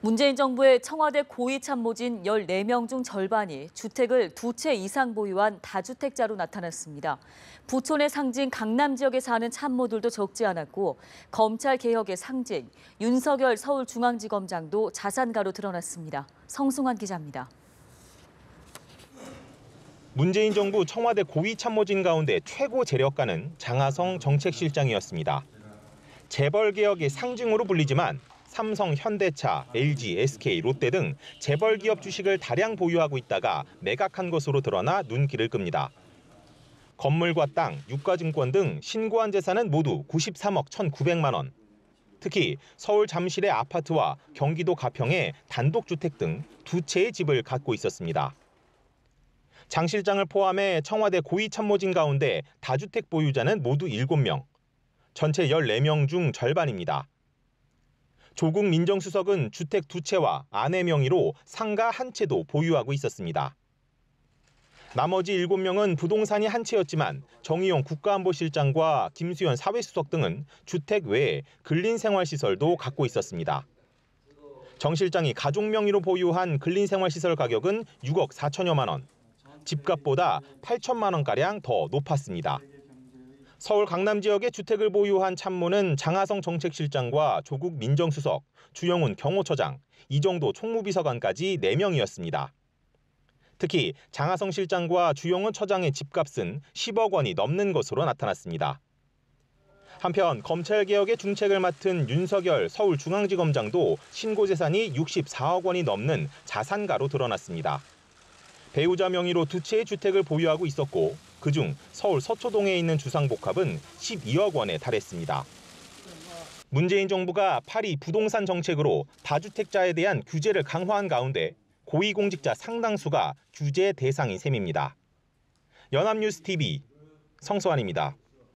문재인 정부의 청와대 고위 참모진 14명 중 절반이 주택을 2채 이상 보유한 다주택자로 나타났습니다. 부촌의 상징 강남 지역에 사는 참모들도 적지 않았고 검찰 개혁의 상징 윤석열 서울중앙지검장도 자산가로 드러났습니다. 성승환 기자입니다. 문재인 정부 청와대 고위 참모진 가운데 최고 재력가는 장하성 정책실장이었습니다. 재벌 개혁의 상징으로 불리지만 삼성, 현대차, LG, SK, 롯데 등 재벌 기업 주식을 다량 보유하고 있다가 매각한 것으로 드러나 눈길을 끕니다. 건물과 땅, 유가증권 등 신고한 재산은 모두 93억 1,900만 원. 특히 서울 잠실의 아파트와 경기도 가평의 단독주택 등 2채의 집을 갖고 있었습니다. 장 실장을 포함해 청와대 고위 참모진 가운데 다주택 보유자는 모두 7명. 전체 14명 중 절반입니다. 조국 민정수석은 주택 2채와 아내 명의로 상가 1채도 보유하고 있었습니다. 나머지 7명은 부동산이 1채였지만 정의용 국가안보실장과 김수현 사회수석 등은 주택 외에 근린생활시설도 갖고 있었습니다. 정 실장이 가족 명의로 보유한 근린생활시설 가격은 6억 4천여만 원, 집값보다 8천만 원가량 더 높았습니다. 서울 강남 지역에 주택을 보유한 참모는 장하성 정책실장과 조국 민정수석, 주영훈 경호처장, 이정도 총무비서관까지 4명이었습니다. 특히 장하성 실장과 주영훈 처장의 집값은 10억 원이 넘는 것으로 나타났습니다. 한편 검찰개혁의 중책을 맡은 윤석열 서울중앙지검장도 신고재산이 64억 원이 넘는 자산가로 드러났습니다. 배우자 명의로 2채의 주택을 보유하고 있었고 그중 서울 서초동에 있는 주상복합은 12억 원에 달했습니다. 문재인 정부가 파리 부동산 정책으로 다주택자에 대한 규제를 강화한 가운데 고위공직자 상당수가 규제 대상인 셈입니다. 연합뉴스TV 성수환입니다.